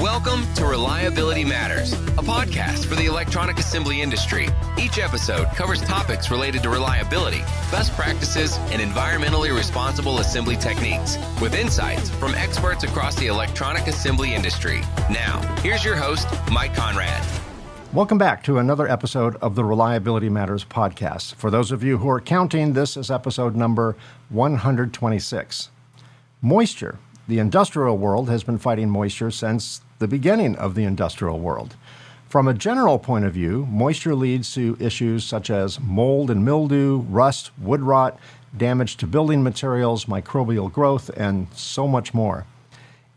Welcome to Reliability Matters, a podcast for the electronic assembly industry. Each episode covers topics related to reliability, best practices, and environmentally responsible assembly techniques, with insights from experts across the electronic assembly industry. Now, here's your host, Mike Conrad. Welcome back to another episode of the Reliability Matters podcast. For those of you who are counting, this is episode number 126. Moisture. The industrial world has been fighting moisture since the beginning of the industrial world. From a general point of view, moisture leads to issues such as mold and mildew, rust, wood rot, damage to building materials, microbial growth, and so much more.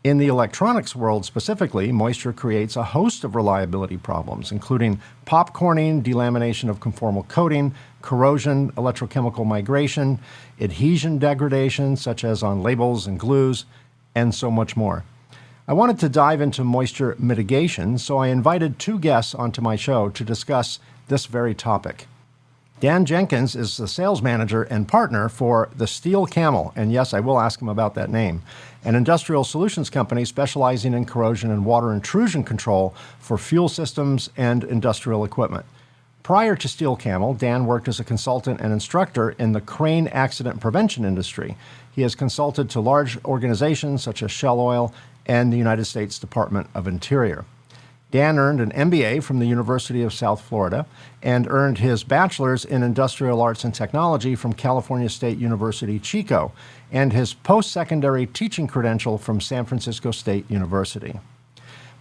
In the electronics world specifically, moisture creates a host of reliability problems, including popcorning, delamination of conformal coating, corrosion, electrochemical migration, adhesion degradation, such as on labels and glues, and so much more. I wanted to dive into moisture mitigation, so I invited two guests onto my show to discuss this very topic. Dan Jenkins is the sales manager and partner for the Steel Camel, and yes, I will ask him about that name, an industrial solutions company specializing in corrosion and water intrusion control for fuel systems and industrial equipment. Prior to Steel Camel, Dan worked as a consultant and instructor in the crane accident prevention industry. He has consulted to large organizations such as Shell Oil and the United States Department of Interior. Dan earned an MBA from the University of South Florida and earned his bachelor's in industrial arts and technology from California State University, Chico, and his post-secondary teaching credential from San Francisco State University.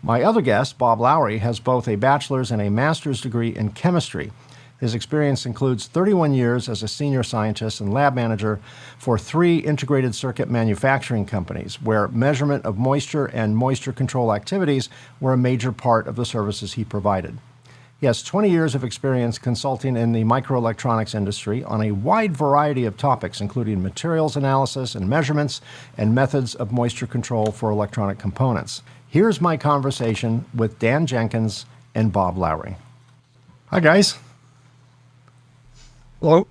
My other guest, Bob Lowry, has both a bachelor's and a master's degree in chemistry. His experience includes 31 years as a senior scientist and lab manager for 3 integrated circuit manufacturing companies, where measurement of moisture and moisture control activities were a major part of the services he provided. He has 20 years of experience consulting in the microelectronics industry on a wide variety of topics, including materials analysis and measurements and methods of moisture control for electronic components. Here's my conversation with Dan Jenkins and Bob Lowry. Hi, guys. Hello.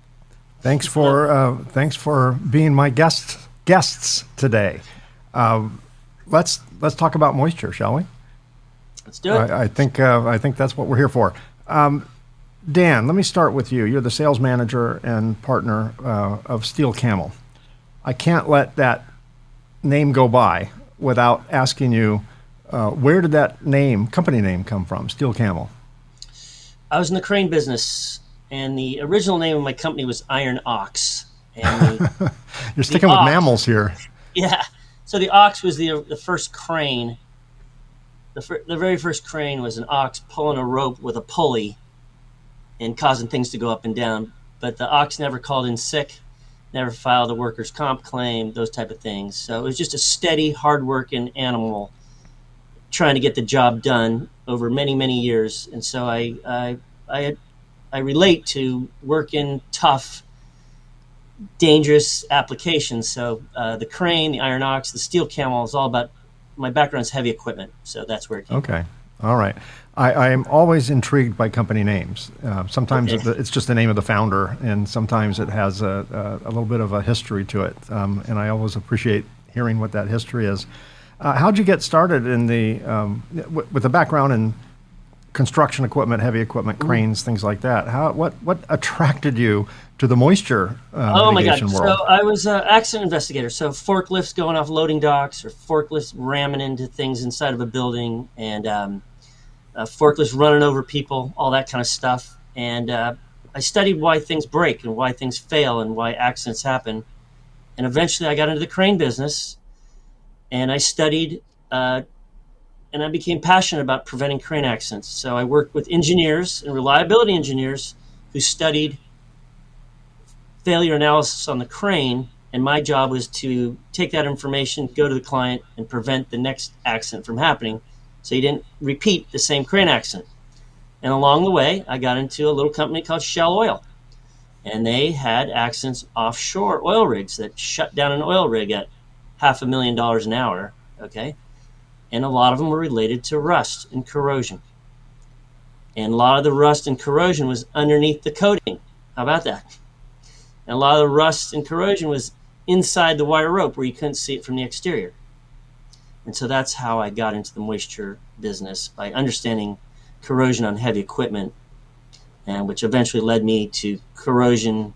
Thanks for being my guests today. Let's talk about moisture, shall we? Let's do it. I think that's what we're here for. Dan, let me start with you. You're the sales manager and partner of Steel Camel. I can't let that name go by without asking you, where did that company name come from, Steel Camel? I was in the crane business, and the original name of my company was Iron Ox. And You're sticking with mammals here. Yeah. So the ox was the first crane. The very first crane was an ox pulling a rope with a pulley and causing things to go up and down. But the ox never called in sick, never filed a workers' comp claim, those type of things. So it was just a steady, hard-working animal trying to get the job done over many, many years. And so I relate to working tough, dangerous applications. So the crane, the Iron Ox, the Steel Camel is all about, my background is heavy equipment. So that's where it came Okay. All right. I am always intrigued by company names. Sometimes it's just the name of the founder, and sometimes it has a little bit of a history to it. And I always appreciate hearing what that history is. How'd you get started in with a background in construction equipment, heavy equipment, cranes, things like that? What attracted you to the moisture mitigation world? So I was an accident investigator. So forklifts going off loading docks, or forklifts ramming into things inside of a building, and forklifts running over people, all that kind of stuff. And I studied why things break and why things fail and why accidents happen. And eventually I got into the crane business, and I studied and I became passionate about preventing crane accidents. So I worked with engineers and reliability engineers who studied failure analysis on the crane, and my job was to take that information, go to the client, and prevent the next accident from happening so you didn't repeat the same crane accident. And along the way, I got into a little company called Shell Oil, and they had accidents offshore oil rigs that shut down an oil rig at $500,000 an hour, okay? And a lot of them were related to rust and corrosion. And a lot of the rust and corrosion was underneath the coating. How about that? And a lot of the rust and corrosion was inside the wire rope where you couldn't see it from the exterior. And so that's how I got into the moisture business, by understanding corrosion on heavy equipment, and which eventually led me to corrosion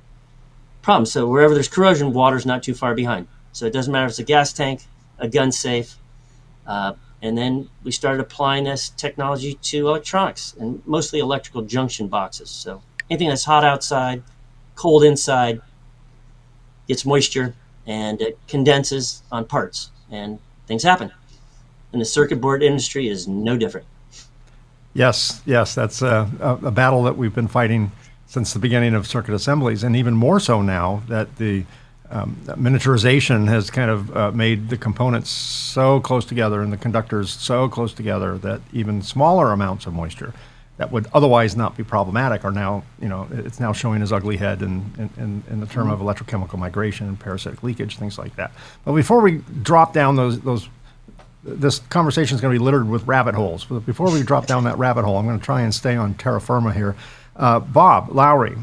problems. So wherever there's corrosion, water's not too far behind. So it doesn't matter if it's a gas tank, a gun safe. And then we started applying this technology to electronics, and mostly electrical junction boxes. So anything that's hot outside, cold inside, gets moisture, and it condenses on parts, and things happen. And the circuit board industry is no different. Yes, that's a battle that we've been fighting since the beginning of circuit assemblies, and even more so now that the miniaturization has kind of made the components so close together and the conductors so close together that even smaller amounts of moisture that would otherwise not be problematic are now, it's now showing its ugly head in the term of electrochemical migration and parasitic leakage, things like that. But before we drop down this conversation is going to be littered with rabbit holes. But before we drop down that rabbit hole, I'm going to try and stay on terra firma here. Bob Lowry,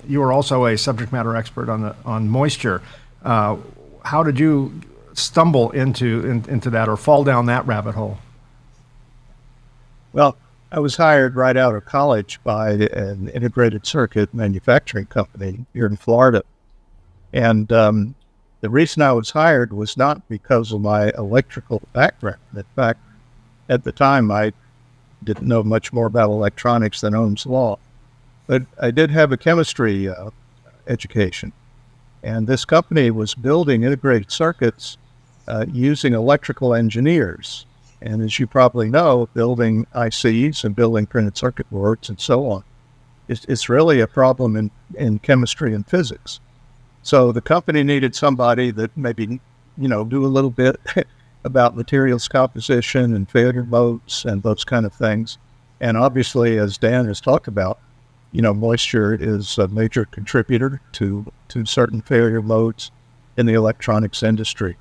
you are also a subject matter expert on moisture. How did you stumble into that or fall down that rabbit hole? Well, I was hired right out of college by an integrated circuit manufacturing company here in Florida. And the reason I was hired was not because of my electrical background. In fact, at the time, I didn't know much more about electronics than Ohm's law. But I did have a chemistry education. And this company was building integrated circuits using electrical engineers. And as you probably know, building ICs and building printed circuit boards and so on, it's really a problem in chemistry and physics. So the company needed somebody that maybe, do a little bit about materials composition and failure modes and those kind of things. And obviously, as Dan has talked about, moisture is a major contributor to certain failure modes in the electronics industry.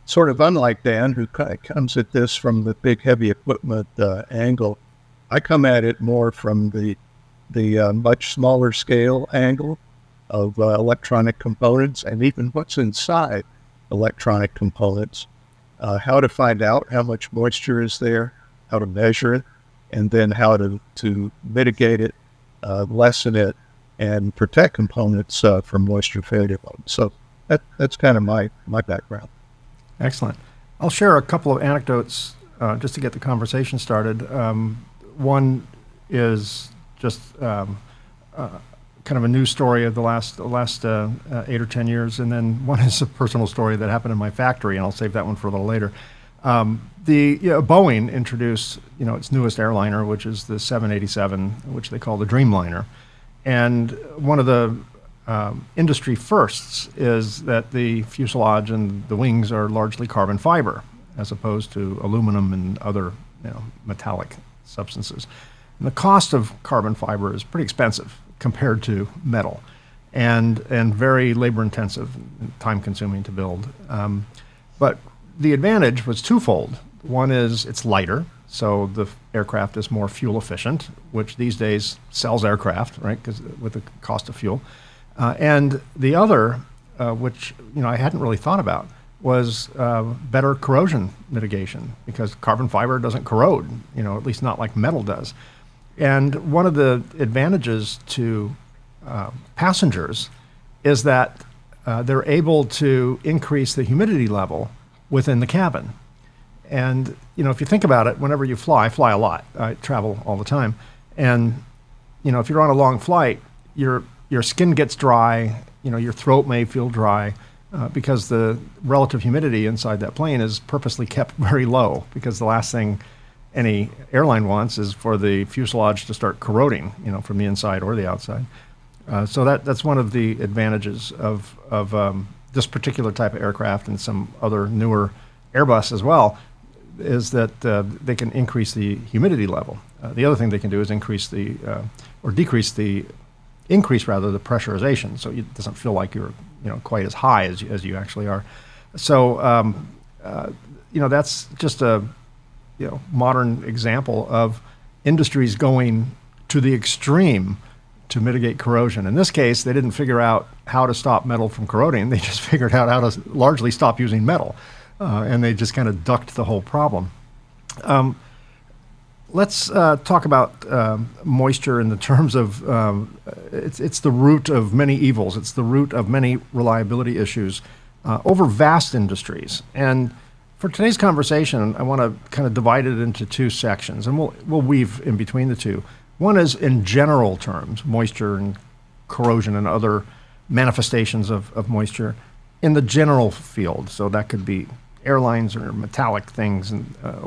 Sort of unlike Dan, who comes at this from the big heavy equipment angle, I come at it more from the much smaller scale angle of electronic components and even what's inside electronic components, how to find out how much moisture is there, how to measure it, and then how to mitigate it, lessen it, and protect components from moisture failure modes. So that's kind of my background. Excellent. I'll share a couple of anecdotes just to get the conversation started. One is just kind of a news story of the last 8 or 10 years, and then one is a personal story that happened in my factory, and I'll save that one for a little later. Boeing introduced its newest airliner, which is the 787, which they call the Dreamliner, and one of the industry firsts is that the fuselage and the wings are largely carbon fiber, as opposed to aluminum and other metallic substances. And the cost of carbon fiber is pretty expensive compared to metal, and very labor intensive and time consuming to build. But the advantage was twofold. One is it's lighter, so the aircraft is more fuel efficient, which these days sells aircraft, right, because with the cost of fuel. And the other, which I hadn't really thought about, was better corrosion mitigation, because carbon fiber doesn't corrode, at least not like metal does. And one of the advantages to passengers is that they're able to increase the humidity level within the cabin. And if you think about it, whenever you fly, I fly a lot, I travel all the time, and if you're on a long flight, your skin gets dry, your throat may feel dry, because the relative humidity inside that plane is purposely kept very low, because the last thing any airline wants is for the fuselage to start corroding, from the inside or the outside. So that's one of the advantages of this particular type of aircraft, and some other newer Airbus as well, is that they can increase the humidity level. The other thing they can do is increase the pressurization, so it doesn't feel like you're quite as high as you actually are. So that's just a modern example of industries going to the extreme to mitigate corrosion. In this case, they didn't figure out how to stop metal from corroding. They just figured out how to largely stop using metal. and they just kind of ducked the whole problem. Let's talk about moisture in the terms of it's the root of many evils. It's the root of many reliability issues over vast industries. And for today's conversation, I want to kind of divide it into two sections, and we'll weave in between the two. One is in general terms, moisture and corrosion and other manifestations of moisture in the general field. So that could be airlines or metallic things and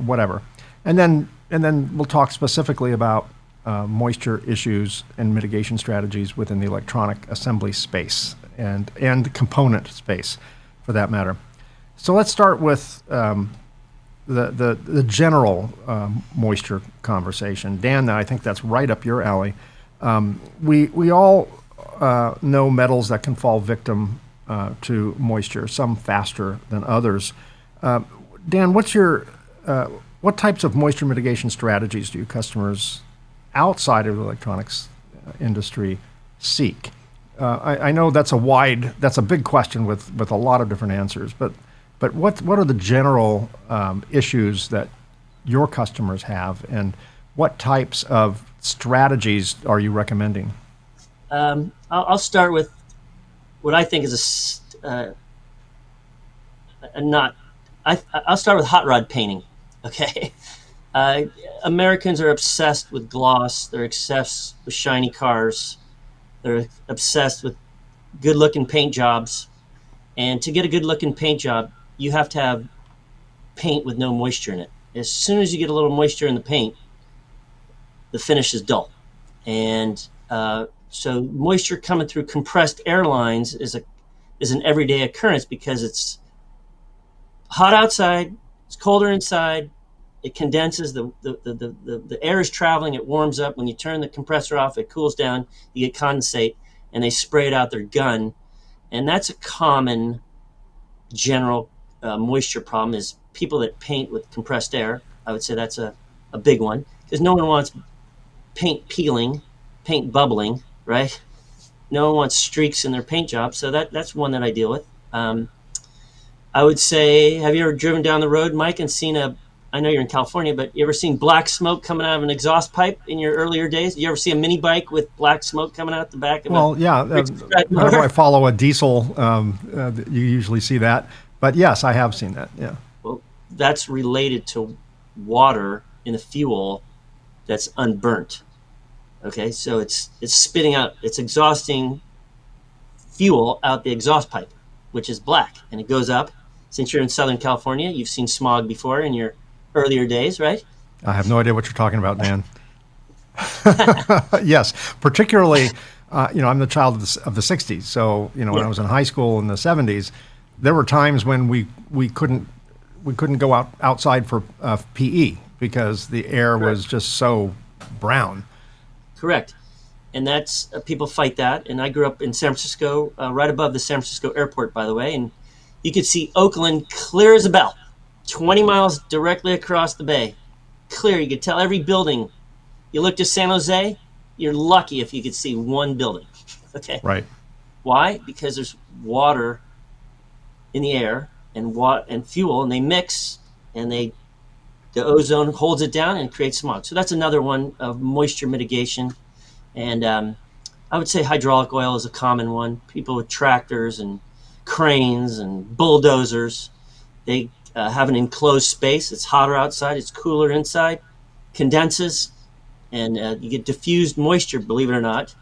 whatever. And then we'll talk specifically about moisture issues and mitigation strategies within the electronic assembly space and component space, for that matter. So let's start with the general moisture conversation. Dan, I think that's right up your alley. We all know metals that can fall victim to moisture, some faster than others. Dan, what types of moisture mitigation strategies do your customers outside of the electronics industry seek? I know that's a big question with a lot of different answers, but what are the general issues that your customers have, and what types of strategies are you recommending? I'll start with what I think is I'll start with hot rod painting. Okay. Americans are obsessed with gloss. They're obsessed with shiny cars. They're obsessed with good-looking paint jobs. And to get a good-looking paint job, you have to have paint with no moisture in it. As soon as you get a little moisture in the paint, the finish is dull. And so moisture coming through compressed air lines is an everyday occurrence because it's hot outside, it's colder inside, it condenses, the air is traveling, it warms up. When you turn the compressor off, it cools down, you get condensate, and they spray it out their gun. And that's a common general moisture problem, is people that paint with compressed air. I would say that's a big one, because no one wants paint peeling, paint bubbling, right? No one wants streaks in their paint job, so that's one that I deal with. I would say, have you ever driven down the road, Mike, and seen I know you're in California, but you ever seen black smoke coming out of an exhaust pipe in your earlier days? Did you ever see a mini bike with black smoke coming out the back of it? Yeah. Whenever I follow a diesel, you usually see that. But yes, I have seen that, yeah. Well, that's related to water in the fuel that's unburnt. Okay, so it's spitting out, it's exhausting fuel out the exhaust pipe, which is black, and it goes up. Since you're in Southern California, you've seen smog before in your earlier days, right? I have no idea what you're talking about, Dan. Yes, particularly, I'm the child of the 60s. So, when I was in high school in the 70s, there were times when we couldn't go outside for PE because the air was just so brown. Correct. And that's, people fight that. And I grew up in San Francisco, right above the San Francisco airport, by the way. And you could see Oakland clear as a bell, 20 miles directly across the bay. Clear. You could tell every building. You look to San Jose, you're lucky if you could see one building. Okay. Right. Why? Because there's water in the air and fuel, and they mix, and the ozone holds it down and creates smog. So that's another one of moisture mitigation. And I would say hydraulic oil is a common one. People with tractors and cranes and bulldozers, they have an enclosed space. It's hotter outside, it's cooler inside, condenses, and you get diffused moisture, believe it or not,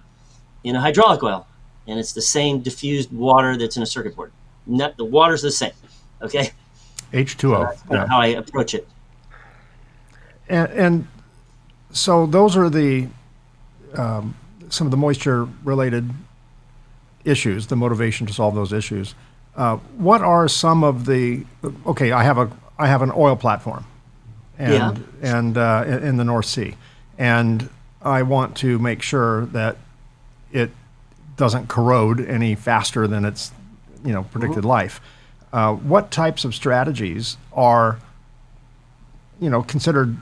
in a hydraulic oil. And it's the same diffused water that's in a circuit board. The water's the same, okay? H2O. That's kind of how I approach it. And so those are some of the moisture-related issues, the motivation to solve those issues. What are some of the? Okay, I have an oil platform, and in the North Sea, and I want to make sure that it doesn't corrode any faster than its predicted life. What types of strategies are considered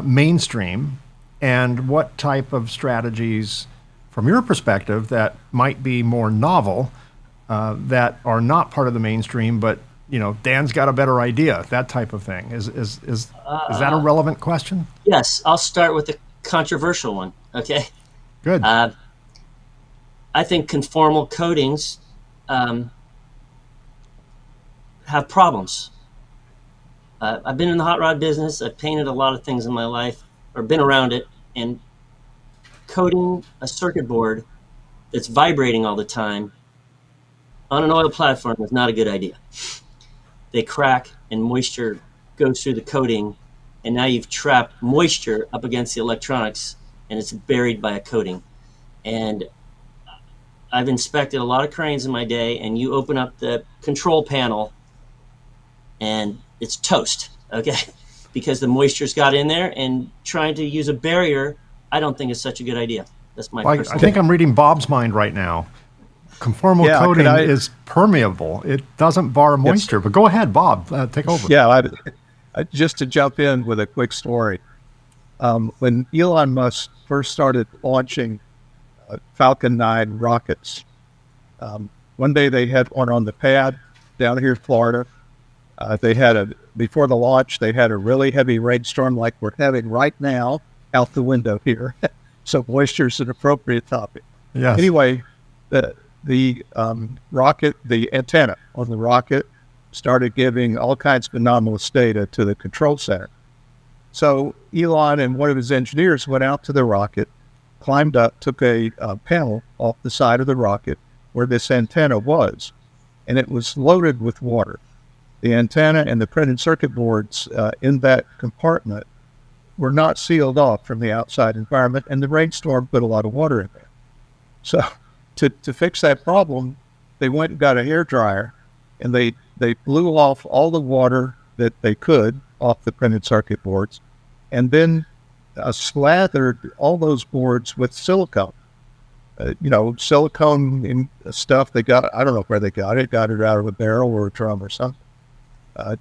mainstream, and what type of strategies, from your perspective, that might be more novel, that are not part of the mainstream, but Dan's got a better idea, that type of thing. Is that a relevant question? Yes, I'll start with the controversial one. Okay. Good. I think conformal coatings have problems. I've been in the hot rod business. I've painted a lot of things in my life, or been around it, and coating a circuit board that's vibrating all the time on an oil platform is not a good idea. They crack and moisture goes through the coating, and now you've trapped moisture up against the electronics, and it's buried by a coating. And I've inspected a lot of cranes in my day, and you open up the control panel and it's toast, okay? Because the moisture's got in there, and trying to use a barrier, I don't think is such a good idea. That's my personal. I think I'm reading Bob's mind right now. Conformal coating is permeable. It doesn't bar moisture. But go ahead, Bob. Take over. Yeah, just to jump in with a quick story. When Elon Musk first started launching Falcon 9 rockets, one day they had one on the pad down here in Florida. Before the launch, they had a really heavy rainstorm like we're having right now out the window here. So moisture is an appropriate topic. Yes. Anyway, the rocket, the antenna on the rocket started giving all kinds of anomalous data to the control center. So Elon and one of his engineers went out to the rocket, climbed up, took a panel off the side of the rocket where this antenna was, and it was loaded with water. The antenna and the printed circuit boards in that compartment were not sealed off from the outside environment, and the rainstorm put a lot of water in there. So to fix that problem, they went and got a hairdryer, and they blew off all the water that they could off the printed circuit boards, and then slathered all those boards with silicone. Silicone in stuff they got, I don't know where they got it out of a barrel or a drum or something.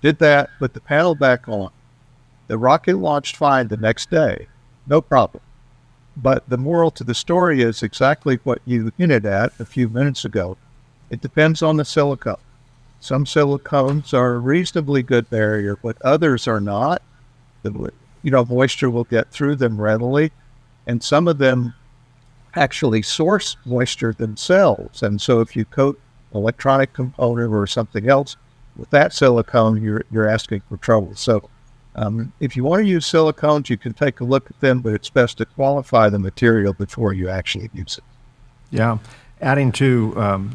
Did that, put the panel back on. The rocket launched fine the next day, no problem. But the moral to the story is exactly what you hinted at a few minutes ago. It depends on the silicone. Some silicones are a reasonably good barrier, but others are not. Moisture will get through them readily, and some of them actually source moisture themselves. And so if you coat an electronic component or something else with that silicone, you're asking for trouble. So if you want to use silicones, you can take a look at them, but it's best to qualify the material before you actually use it. Yeah. Adding to,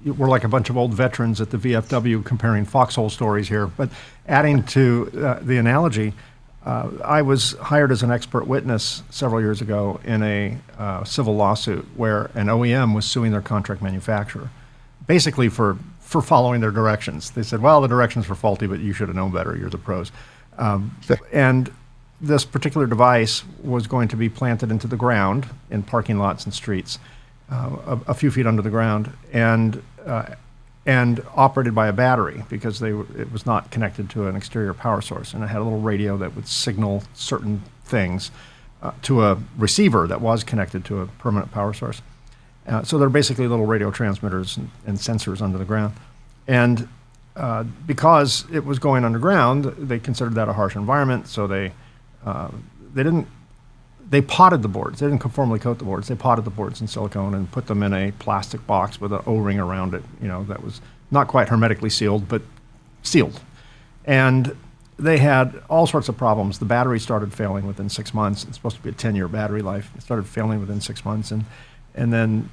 we're like a bunch of old veterans at the VFW comparing foxhole stories here, but adding to the analogy, I was hired as an expert witness several years ago in a civil lawsuit where an OEM was suing their contract manufacturer, basically for following their directions. They said, well, the directions were faulty, but you should have known better. You're the pros. And this particular device was going to be planted into the ground in parking lots and streets, a few feet under the ground, and operated by a battery because it was not connected to an exterior power source. And it had a little radio that would signal certain things to a receiver that was connected to a permanent power source. So they're basically little radio transmitters and sensors under the ground. And because it was going underground, they considered that a harsh environment, so they potted the boards. They didn't conformally coat the boards. They potted the boards in silicone and put them in a plastic box with an O-ring around it, that was not quite hermetically sealed, but sealed. And they had all sorts of problems. The battery started failing within 6 months. It's supposed to be a 10-year battery life. It started failing within 6 months. And then,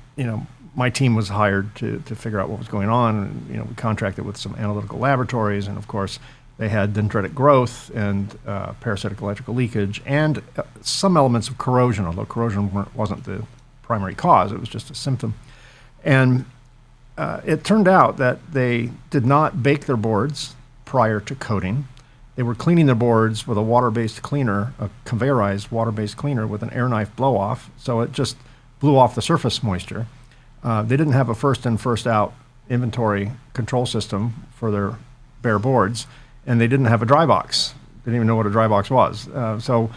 my team was hired to figure out what was going on. And, we contracted with some analytical laboratories, and of course, they had dendritic growth and parasitic electrical leakage and some elements of corrosion, although corrosion wasn't the primary cause. It was just a symptom. And it turned out that they did not bake their boards prior to coating. They were cleaning their boards with a water-based cleaner, a conveyorized water-based cleaner with an air knife blow-off, so it just blew off the surface moisture. They didn't have a first-in, first-out inventory control system for their bare boards, and they didn't have a dry box. They didn't even know what a dry box was. So,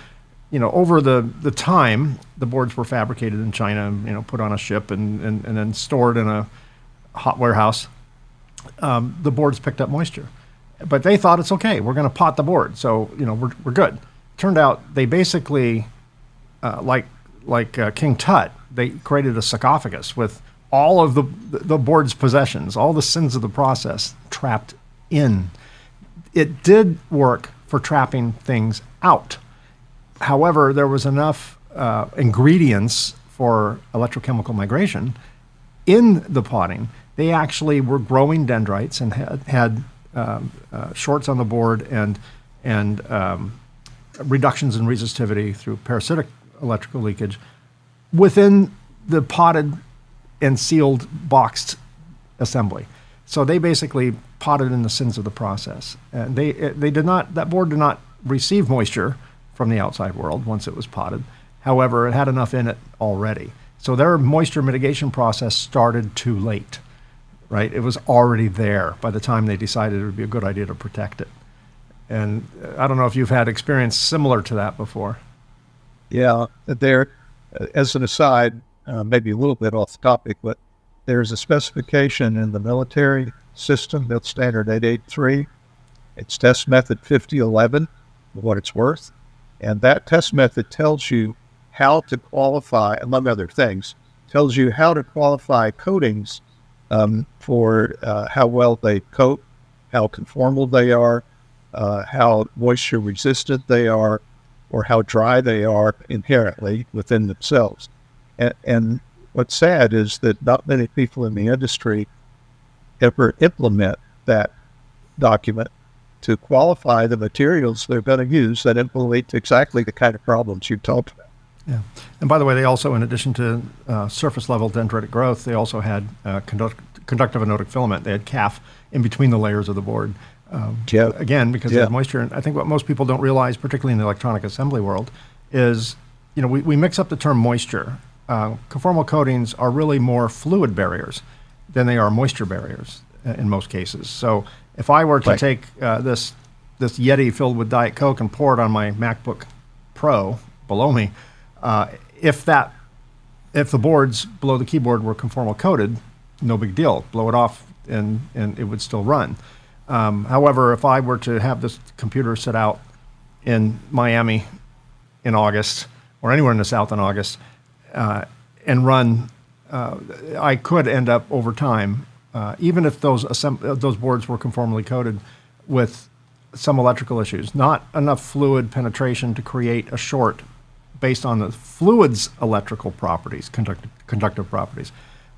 over the time, the boards were fabricated in China, put on a ship and then stored in a hot warehouse. The boards picked up moisture. But they thought it's okay. We're going to pot the board, so we're good. Turned out they basically, like King Tut, they created a sarcophagus with all of the board's possessions, all the sins of the process trapped in. It did work for trapping things out. However, there was enough ingredients for electrochemical migration in the potting. They actually were growing dendrites and had shorts on the board and reductions in resistivity through parasitic electrical leakage within the potted and sealed boxed assembly. So they basically potted in the sins of the process. And that board did not receive moisture from the outside world once it was potted. However, it had enough in it already. So their moisture mitigation process started too late, right? It was already there by the time they decided it would be a good idea to protect it. And I don't know if you've had experience similar to that before. Yeah, there, as an aside, maybe a little bit off topic, but there's a specification in the military system, built standard 883. It's test method 5011, for what it's worth. And that test method tells you how to qualify, among other things, tells you how to qualify coatings for how well they coat, how conformal they are, how moisture resistant they are, or how dry they are inherently within themselves. And what's sad is that not many people in the industry ever implement that document to qualify the materials they're going to use that implement exactly the kind of problems you talked about. Yeah. And by the way, they also, in addition to surface level dendritic growth, they also had conductive anodic filament. They had calf in between the layers of the board. Again, because they had moisture. And I think what most people don't realize, particularly in the electronic assembly world, is, we mix up the term moisture. Conformal coatings are really more fluid barriers than they are moisture barriers in most cases. So if I were to take this Yeti filled with Diet Coke and pour it on my MacBook Pro below me, if the boards below the keyboard were conformal coated, no big deal. Blow it off and it would still run. However, if I were to have this computer sit out in Miami in August or anywhere in the South in August and run, I could end up over time, even if those boards were conformally coated, with some electrical issues. Not enough fluid penetration to create a short based on the fluid's electrical properties, conductive properties,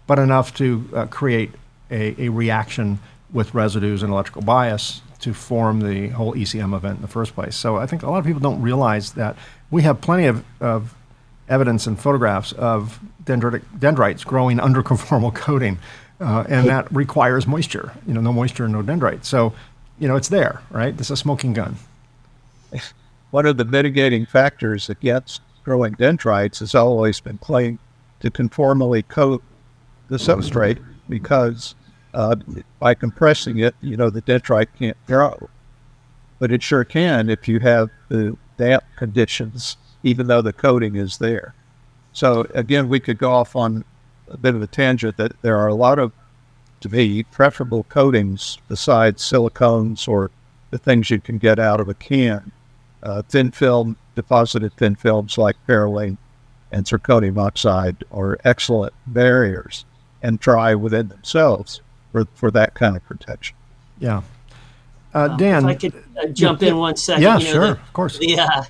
but enough to create a reaction with residues and electrical bias to form the whole ECM event in the first place. So I think a lot of people don't realize that we have plenty of evidence and photographs of dendrites growing under conformal coating, and that requires moisture. No moisture, no dendrite. So, it's there, right? This is a smoking gun. One of the mitigating factors against growing dendrites has always been playing to conformally coat the substrate, because by compressing it, the dendrite can't grow. But it sure can if you have the damp conditions, even though the coating is there. So again, we could go off on a bit of a tangent that there are a lot of, to me, preferable coatings besides silicones or the things you can get out of a can. Thin film, deposited thin films like parylene and zirconium oxide are excellent barriers and dry within themselves for that kind of protection. Yeah. Dan, if I could jump in 1 second. Yeah, sure, of course. The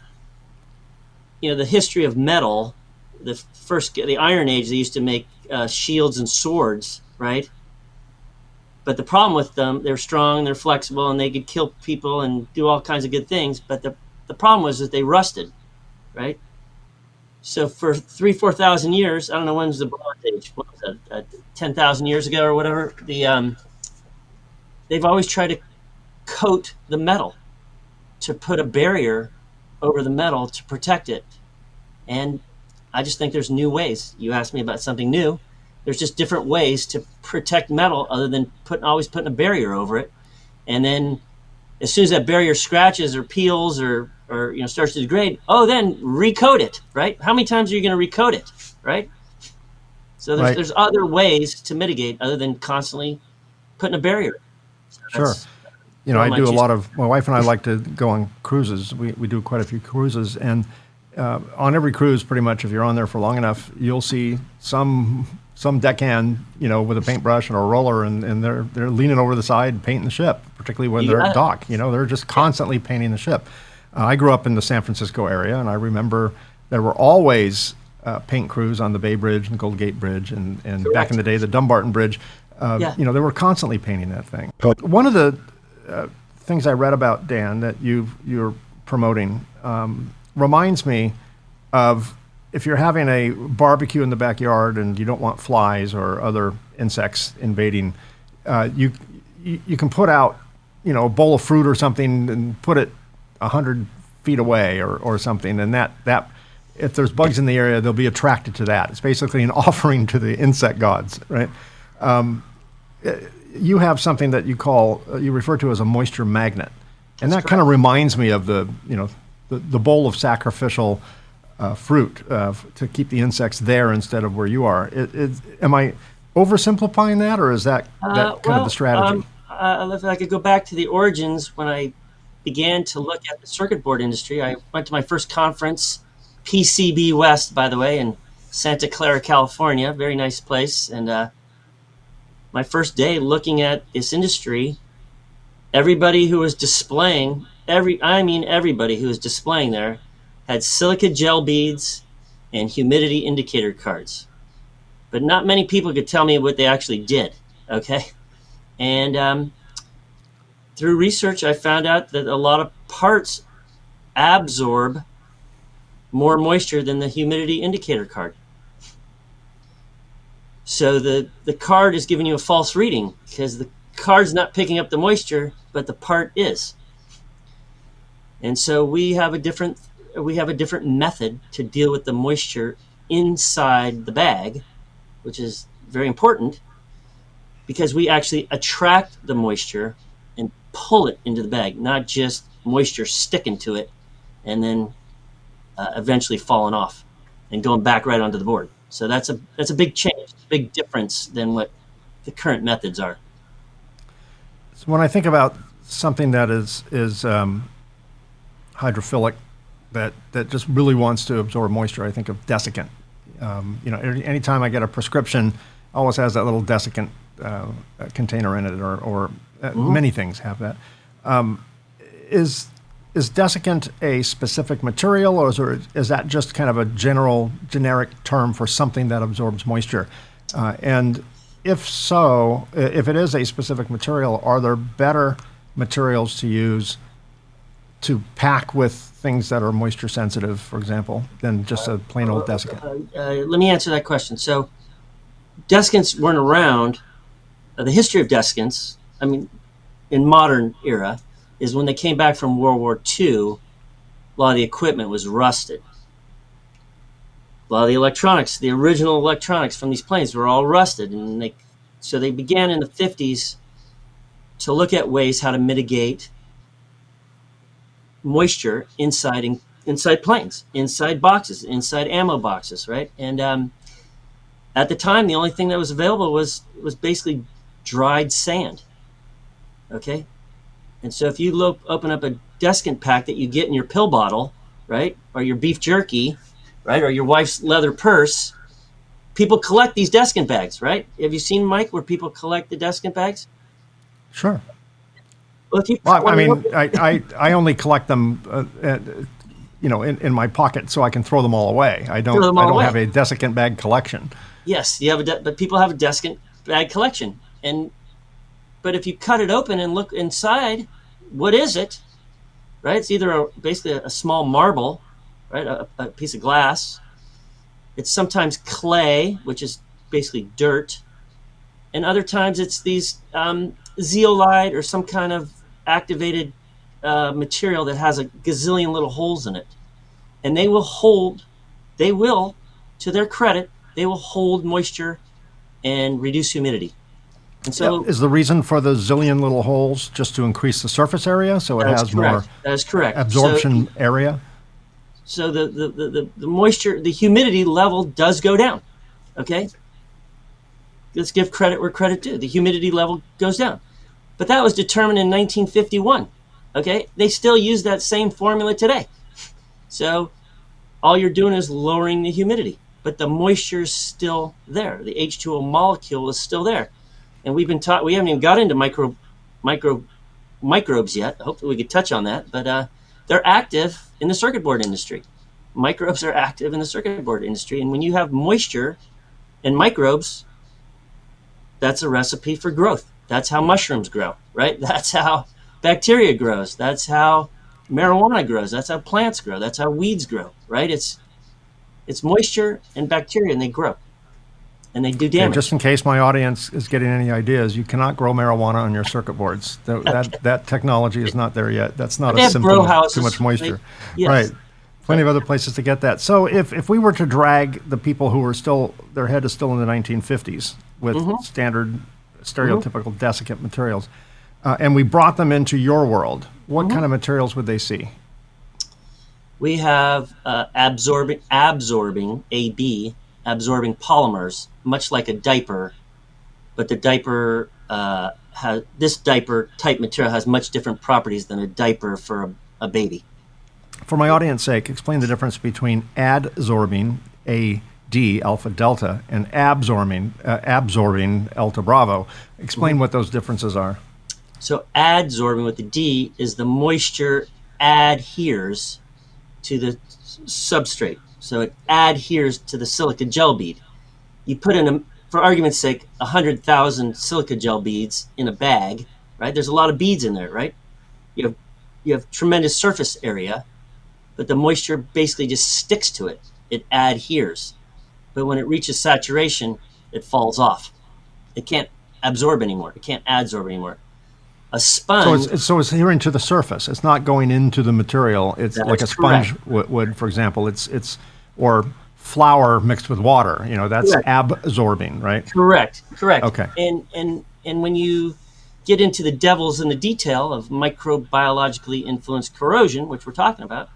history of metal, the Iron Age, they used to make shields and swords, right? But the problem with them, they're strong, they're flexible, and they could kill people and do all kinds of good things. But the problem was that they rusted, right? So for 4,000 years, I don't know, when was the Bronze Age? What was that, 10,000 years ago or whatever? They've always tried to coat the metal, to put a barrier over the metal to protect it. And I just think there's new ways. You asked me about something new. There's just different ways to protect metal other than always putting a barrier over it. And then as soon as that barrier scratches or peels or starts to degrade, then recoat it, right? How many times are you going to recoat it, right? So there's other ways to mitigate other than constantly putting a barrier. So sure. You know, I do a lot of, my wife and I like to go on cruises. We do quite a few cruises. And on every cruise, pretty much, if you're on there for long enough, you'll see some deckhand, you know, with a paintbrush and a roller, and they're leaning over the side painting the ship, particularly when they're at dock. You know, they're just constantly painting the ship. I grew up in the San Francisco area, and I remember there were always paint crews on the Bay Bridge and Gold Gate Bridge, and back in the day, the Dumbarton Bridge. You know, they were constantly painting that thing. One of the things I read about, Dan, that you're promoting reminds me of if you're having a barbecue in the backyard and you don't want flies or other insects invading, you can put out, you know, a bowl of fruit or something and put it 100 feet away or something, and that if there's bugs in the area, they'll be attracted to that. It's basically an offering to the insect gods, right? You have something that you refer to as a moisture magnet, and that kind of reminds me of the bowl of sacrificial fruit to keep the insects there instead of where you are. Am I oversimplifying that, or is that kind of the strategy? If I could go back to the origins, when I began to look at the circuit board industry, I went to my first conference, PCB West, by the way, in Santa Clara, California, very nice place. And my first day looking at this industry, everybody who was displaying, everybody who was displaying there had silica gel beads and humidity indicator cards. But not many people could tell me what they actually did, okay? And through research, I found out that a lot of parts absorb more moisture than the humidity indicator card. So the card is giving you a false reading because the card's not picking up the moisture, but the part is. And so we have a different method to deal with the moisture inside the bag, which is very important because we actually attract the moisture and pull it into the bag, not just moisture sticking to it and then eventually falling off and going back right onto the board. So that's a big change, big difference than what the current methods are. So when I think about something that is hydrophilic, that just really wants to absorb moisture, I think of desiccant. Anytime I get a prescription, always has that little desiccant container in it, or many things have that. Is desiccant a specific material, or is that just kind of a generic term for something that absorbs moisture? And if so, if it is a specific material, are there better materials to use to pack with things that are moisture sensitive, for example, than just a plain old desiccant? Let me answer that question. So desiccants weren't around. The history of desiccants, in modern era, is when they came back from World War II, a lot of the equipment was rusted. A lot of the electronics, the original electronics from these planes were all rusted. And so they began in the 50s to look at ways how to mitigate moisture inside planes, inside boxes, inside ammo boxes, right? And at the time, the only thing that was available was basically dried sand, okay? And so if you open up a desiccant pack that you get in your pill bottle, right, or your beef jerky, right, or your wife's leather purse, people collect these desiccant bags, right? Have you seen, Mike, where people collect the desiccant bags? Sure. Well, I only collect them, in my pocket so I can throw them all away. I don't have a desiccant bag collection. Yes, you have but people have a desiccant bag collection, but if you cut it open and look inside, what is it? Right? It's either basically a small marble, right? A piece of glass. It's sometimes clay, which is basically dirt, and other times it's these zeolite or some kind of activated material that has a gazillion little holes in it, and they will, to their credit, they will hold moisture and reduce humidity. And so, is the reason for the zillion little holes just to increase the surface area so it has more absorption area? So the moisture, the humidity level does go down. Okay, let's give credit where credit due. The humidity level goes down, But that was determined in 1951. Okay, they still use that same formula today. So all you're doing is lowering the humidity, but the moisture is still there. The H2O molecule is still there. And we've been taught, we haven't even got into microbes yet. Hopefully we could touch on that, but they're active in the circuit board industry. Microbes are active in the circuit board industry. And when you have moisture and microbes, that's a recipe for growth. That's how mushrooms grow, right? That's how bacteria grows. That's how marijuana grows. That's how plants grow. That's how weeds grow, right? It's moisture and bacteria, and they grow, and they do damage. Okay, just in case my audience is getting any ideas, you cannot grow marijuana on your circuit boards. That technology is not there yet. That's not a symptom of too much moisture. Yes. Right. Plenty of other places to get that. So if we were to drag the people who are still, their head is still in the 1950s with standard stereotypical desiccant materials, and we brought them into your world, what kind of materials would they see? We have absorbing polymers, much like a diaper, but the diaper this diaper type material has much different properties than a diaper for a baby. For my audience sake, explain the difference between adsorbing, AD, alpha delta, and absorbing alpha bravo. Explain what those differences are. So adsorbing with the D is the moisture adheres to the substrate. So it adheres to the silica gel bead. You put in, for argument's sake, 100,000 silica gel beads in a bag, right? There's a lot of beads in there, right? You have tremendous surface area, but the moisture basically just sticks to it. It adheres. But when it reaches saturation, it falls off. It can't absorb anymore. It can't adsorb anymore. A sponge. So it's adhering to the surface. It's not going into the material. It's like a sponge would, for example. It's or flour mixed with water. That's absorbing, right? Correct. Okay. And when you get into the devils in the detail of microbiologically influenced corrosion, which we're talking about,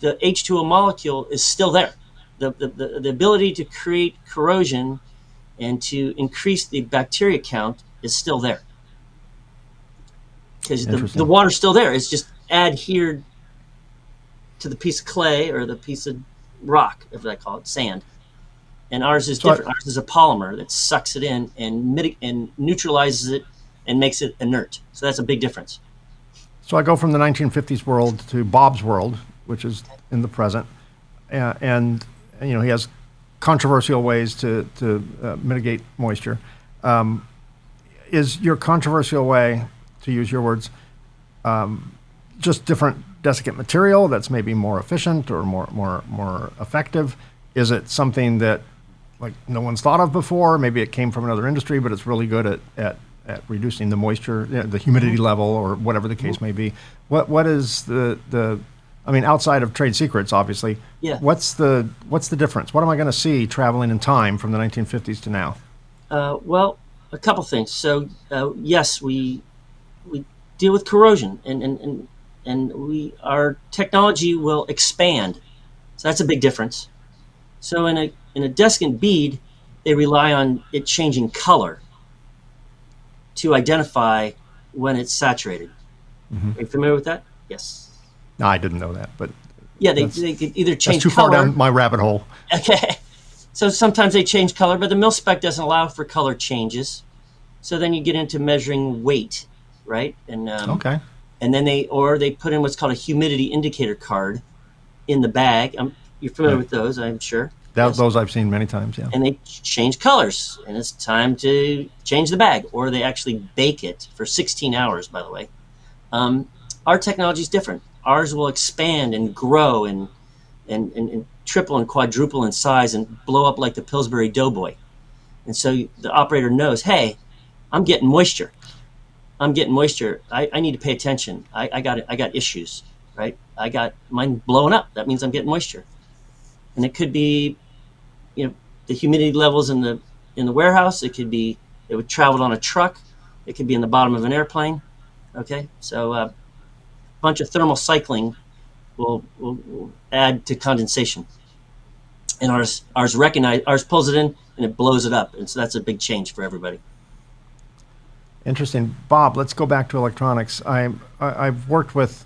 the H2O molecule is still there. The ability to create corrosion and to increase the bacteria count is still there. Because the water's still there. It's just adhered to the piece of clay or the piece of rock, if I call it, sand. And ours is different. Ours is a polymer that sucks it in and neutralizes it and makes it inert. So that's a big difference. So I go from the 1950s world to Bob's world, which is in the present. And he has controversial ways to mitigate moisture. Is your controversial way, to use your words, just different desiccant material that's maybe more efficient or more effective? Is it something that no one's thought of before? Maybe it came from another industry, but it's really good at reducing the moisture, the humidity level, or whatever the case may be. What is the outside of trade secrets, obviously. Yeah. What's the difference? What am I going to see traveling in time from the 1950s to now? Well, a couple things. So yes, we deal with corrosion, and our technology will expand. So that's a big difference. So in a desiccant bead, they rely on it changing color to identify when it's saturated. Are you familiar with that? Yes. No, I didn't know that, but yeah, they could either change that's too color. far down my rabbit hole. Okay. So sometimes they change color, but the mil spec doesn't allow for color changes. So then you get into measuring weight, right? And okay. And then they put in what's called a humidity indicator card in the bag. You're familiar with those, I'm sure. Those I've seen many times, yeah. And they change colors, and it's time to change the bag, or they actually bake it for 16 hours, by the way. Our technology is different. Ours will expand and grow and triple and quadruple in size and blow up like the Pillsbury Doughboy. And so the operator knows, hey, I'm getting moisture. I need to pay attention. I got issues, right? I got mine blowing up. That means I'm getting moisture. And it could be, the humidity levels in the warehouse. It would travel on a truck. It could be in the bottom of an airplane. Okay, so a bunch of thermal cycling will add to condensation. And ours pulls it in and it blows it up. And so that's a big change for everybody. Interesting. Bob, let's go back to electronics. I've worked with,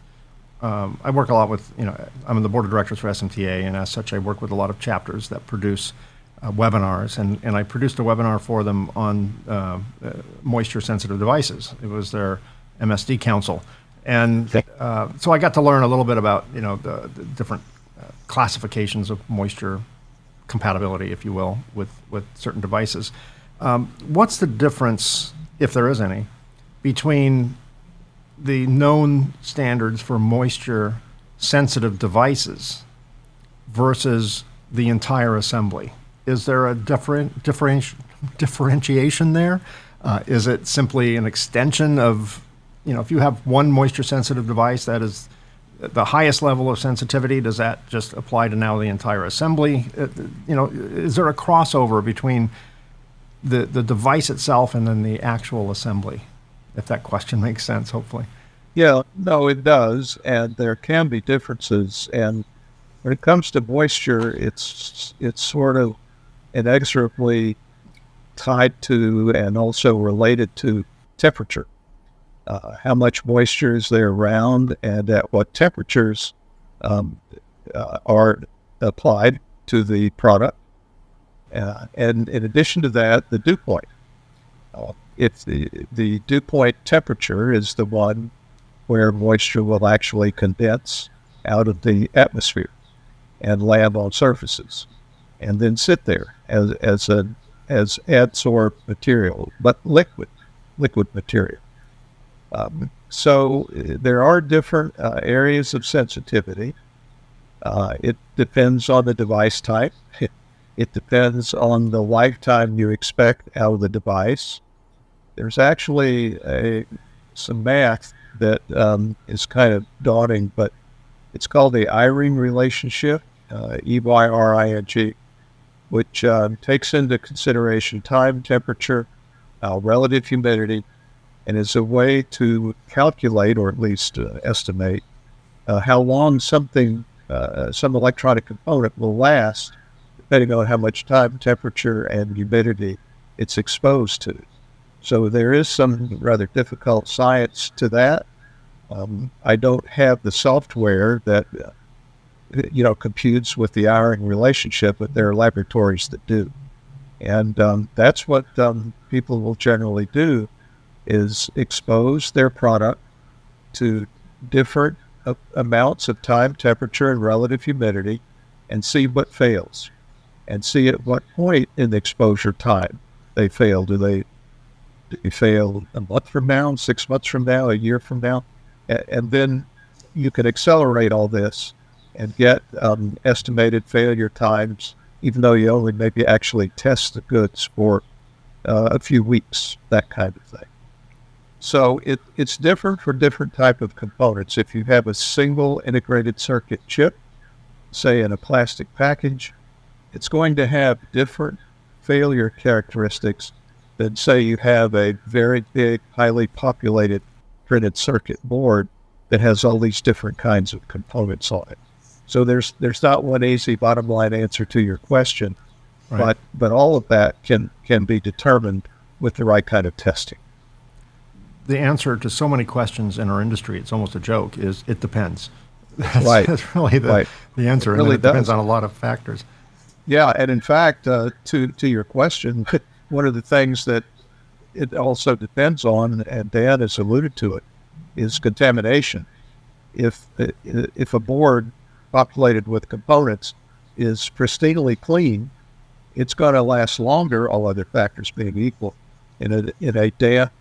I work a lot with, I'm on the board of directors for SMTA, and as such, I work with a lot of chapters that produce webinars, and I produced a webinar for them on moisture-sensitive devices. It was their MSD council. And so I got to learn a little bit about, the different classifications of moisture compatibility, if you will, with certain devices. What's the difference, if there is any, between the known standards for moisture sensitive devices versus the entire assembly? Is there a differentiation there? Is it simply an extension of, if you have one moisture sensitive device that is the highest level of sensitivity, does that just apply to now the entire assembly? Is there a crossover between the device itself and then the actual assembly, if that question makes sense, hopefully? Yeah, no, it does, and there can be differences. And when it comes to moisture, it's sort of inexorably tied to and also related to temperature. How much moisture is there around, and at what temperatures are applied to the product. And in addition to that, the dew point. If the dew point temperature is the one where moisture will actually condense out of the atmosphere and land on surfaces, and then sit there as adsorbed material, but liquid material. So there are different areas of sensitivity. It depends on the device type. It depends on the lifetime you expect out of the device. There's actually some math that is kind of daunting, but it's called the Eyring relationship, EYRING, which takes into consideration time, temperature, relative humidity, and is a way to calculate, or at least estimate, how long some electronic component will last, depending on how much time, temperature, and humidity it's exposed to. So there is some rather difficult science to that. I don't have the software that computes with the Eyring relationship, but there are laboratories that do. And that's what people will generally do, is expose their product to different amounts of time, temperature, and relative humidity, and see what fails, and see at what point in the exposure time they fail. Do they fail a month from now, 6 months from now, a year from now? And then you can accelerate all this and get estimated failure times, even though you only maybe actually test the goods for a few weeks, that kind of thing. So it's different for different type of components. If you have a single integrated circuit chip, say in a plastic package, it's going to have different failure characteristics than, say, you have a very big, highly populated printed circuit board that has all these different kinds of components on it. So there's not one easy bottom line answer to your question, right. but all of that can be determined with the right kind of testing. The answer to so many questions in our industry, it's almost a joke, is it depends. Right. That's really the answer. It really depends on a lot of factors. Yeah, and in fact, to your question, one of the things that it also depends on, and Dan has alluded to it, is contamination. If a board populated with components is pristinely clean, it's going to last longer, all other factors being equal, in a damp,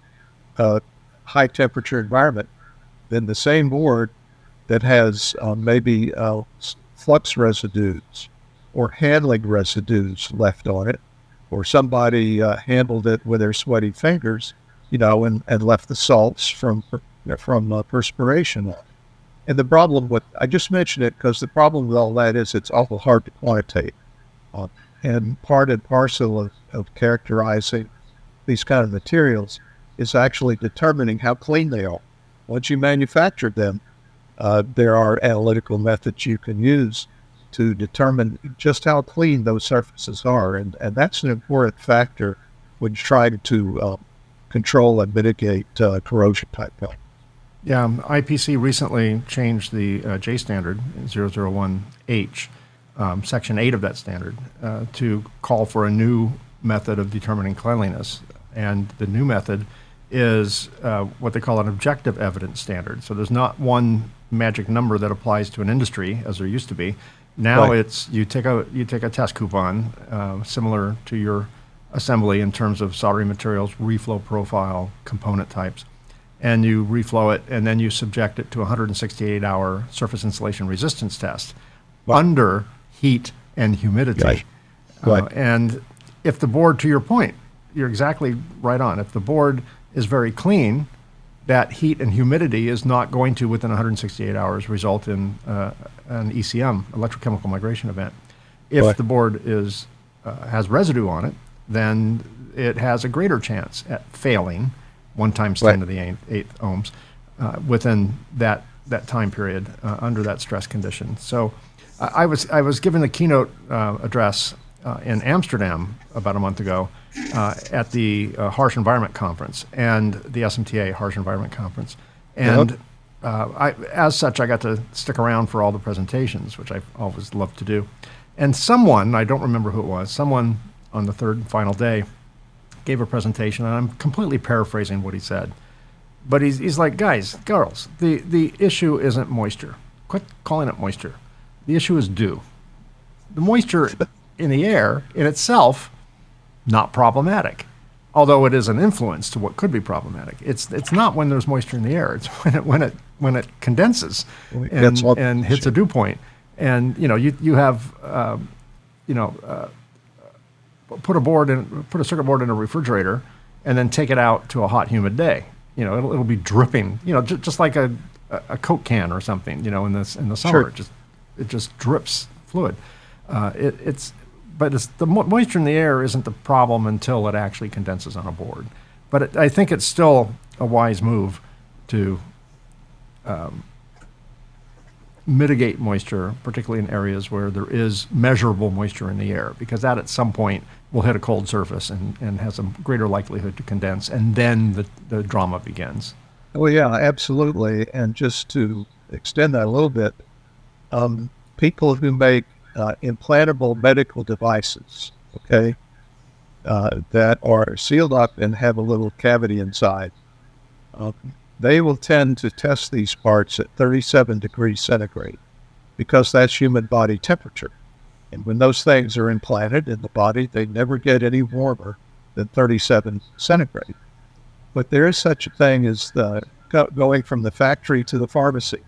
high temperature environment than the same board that has maybe flux residues or handling residues left on it, or somebody handled it with their sweaty fingers, and left the salts from perspiration on it. And the problem with, I just mentioned it because the problem with all that is it's awful hard to quantitate. And part and parcel of characterizing these kind of materials is actually determining how clean they are. Once you manufacture them, there are analytical methods you can use to determine just how clean those surfaces are. And that's an important factor when trying to control and mitigate corrosion type elements. Yeah, IPC recently changed the J standard, 001H, Section 8 of that standard, to call for a new method of determining cleanliness. And the new method is what they call an objective evidence standard. So there's not one magic number that applies to an industry, as there used to be. Now Right. it's you take a test coupon, similar to your assembly in terms of soldering materials, reflow profile, component types, and you reflow it, and then you subject it to a 168-hour surface insulation resistance test under heat and humidity. Right. Right. And if the board, to your point, you're exactly right on. If the board is very clean, that heat and humidity is not going to, within 168 hours, result in an ECM, electrochemical migration event. If Right. the board is has residue on it, then it has a greater chance at failing 1 times 10 Right. to the eighth ohms within that time period under that stress condition. So I was given a keynote address in Amsterdam about a month ago at the Harsh Environment Conference and the SMTA Harsh Environment Conference. And as such, I got to stick around for all the presentations, which I always love to do. And someone, I don't remember who it was, someone on the third and final day gave a presentation, and I'm completely paraphrasing what he said. But he's like, guys, girls, the issue isn't moisture. Quit calling it moisture. The issue is dew. The moisture in the air in itself, not problematic, although it is an influence to what could be problematic. It's not when there's moisture in the air. It's when it condenses and hits a dew point. And you have put a circuit board in a refrigerator and then take it out to a hot, humid day. It'll be dripping. Just like a Coke can or something. In the summer, Sure. it just drips fluid. But the moisture in the air isn't the problem until it actually condenses on a board. But I think it's still a wise move to mitigate moisture, particularly in areas where there is measurable moisture in the air, because that at some point will hit a cold surface and has a greater likelihood to condense, and then the drama begins. Well, yeah, absolutely. And just to extend that a little bit, people who make implantable medical devices, that are sealed up and have a little cavity inside, they will tend to test these parts at 37 degrees centigrade because that's human body temperature. And when those things are implanted in the body, they never get any warmer than 37 centigrade. But there is such a thing as going from the factory to the pharmacy.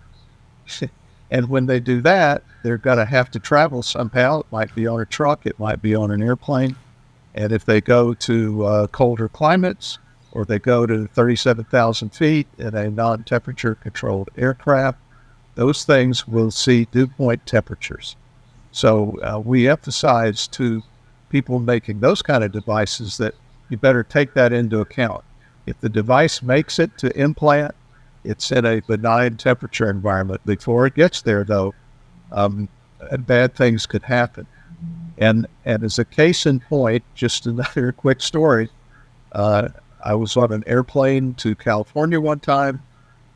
And when they do that, they're going to have to travel somehow. It might be on a truck, it might be on an airplane. And if they go to colder climates, or they go to 37,000 feet in a non-temperature controlled aircraft, those things will see dew point temperatures. So we emphasize to people making those kind of devices that you better take that into account. If the device makes it to implant, it's in a benign temperature environment. Before it gets there, though, bad things could happen. And as a case in point, just another quick story, I was on an airplane to California one time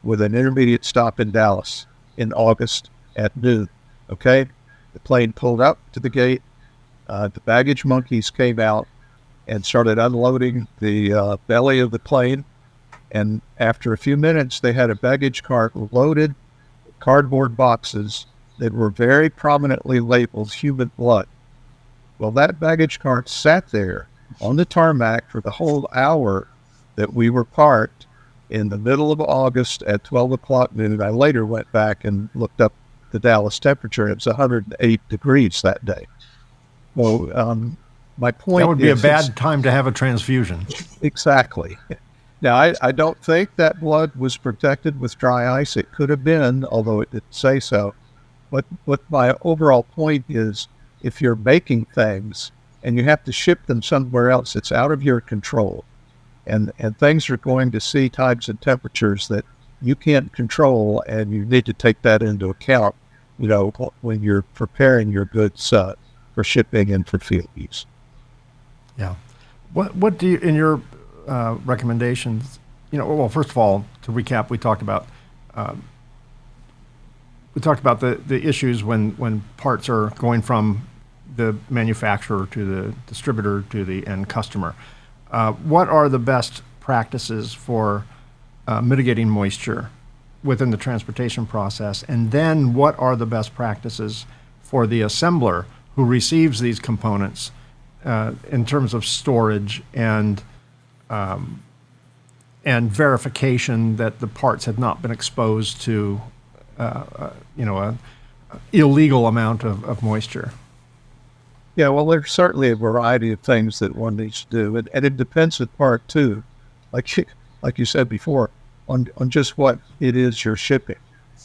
with an intermediate stop in Dallas in August at noon, The plane pulled up to the gate. The baggage monkeys came out and started unloading the belly of the plane. And after a few minutes, they had a baggage cart loaded with cardboard boxes that were very prominently labeled human blood. Well, that baggage cart sat there on the tarmac for the whole hour that we were parked in the middle of August at 12 o'clock noon. I later went back and looked up the Dallas temperature. It was 108 degrees that day. Well, my point That would be is, a bad time to have a transfusion. Exactly. Now, I don't think that blood was protected with dry ice. It could have been, although it didn't say so. But my overall point is, if you're making things and you have to ship them somewhere else, it's out of your control. And things are going to see times and temperatures that you can't control, and you need to take that into account, when you're preparing your goods for shipping and for field use. Yeah. What do you, in your recommendations, well, first of all, to recap, we talked about the issues when parts are going from the manufacturer to the distributor to the end customer. What are the best practices for mitigating moisture within the transportation process? And then what are the best practices for the assembler who receives these components in terms of storage and verification that the parts have not been exposed to a illegal amount of moisture? Yeah, well, there's certainly a variety of things that one needs to do, and it depends in part too, like you said before, on just what it is you're shipping.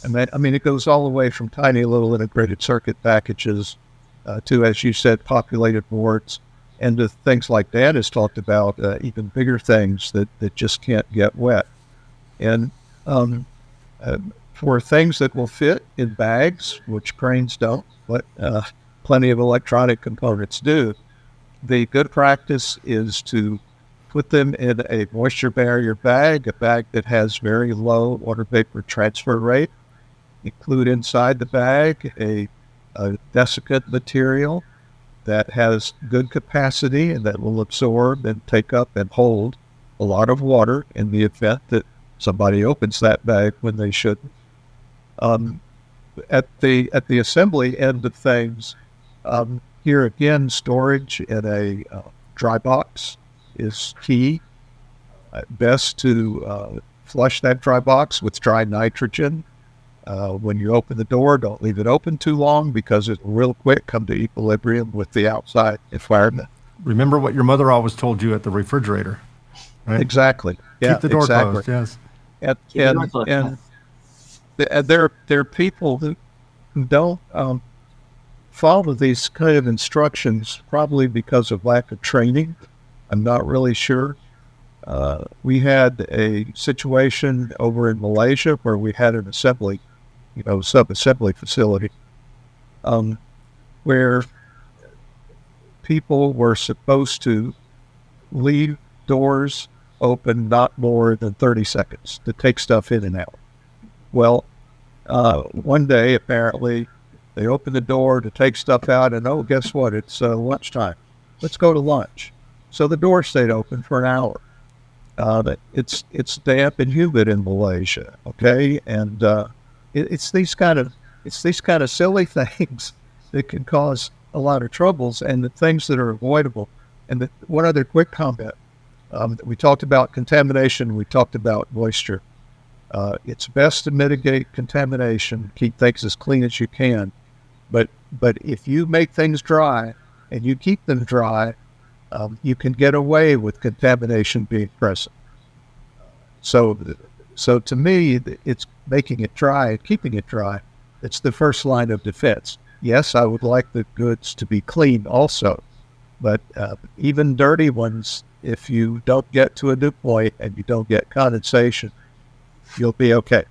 And that, I mean, it goes all the way from tiny little integrated circuit packages to, as you said, populated boards, and to things like Dan has talked about, even bigger things that just can't get wet. And for things that will fit in bags, which cranes don't, but plenty of electronic components do, the good practice is to put them in a moisture barrier bag, a bag that has very low water vapor transfer rate. Include inside the bag a desiccant material that has good capacity and that will absorb and take up and hold a lot of water in the event that somebody opens that bag when they shouldn't. At the assembly end of things, here again, storage in a dry box is key. Best to flush that dry box with dry nitrogen. When you open the door, don't leave it open too long because it will real quick come to equilibrium with the outside environment. Remember what your mother always told you at the refrigerator, right? Exactly. Yeah, keep the door closed, yes. And there are people who don't follow these kind of instructions, probably because of lack of training. I'm not really sure. We had a situation over in Malaysia where we had an assembly, sub-assembly facility, where people were supposed to leave doors open not more than 30 seconds to take stuff in and out. Well, one day, apparently, they opened the door to take stuff out, and guess what? It's lunchtime. Let's go to lunch. So the door stayed open for an hour. It's damp and humid in Malaysia, okay, and it's these kind of silly things that can cause a lot of troubles, and the things that are avoidable. And one other quick comment: we talked about contamination, we talked about moisture. It's best to mitigate contamination, keep things as clean as you can, but if you make things dry and you keep them dry, you can get away with contamination being present. So to me, it's making it dry and keeping it dry. It's the first line of defense. Yes, I would like the goods to be clean also, but even dirty ones, if you don't get to a dew point and you don't get condensation, you'll be okay.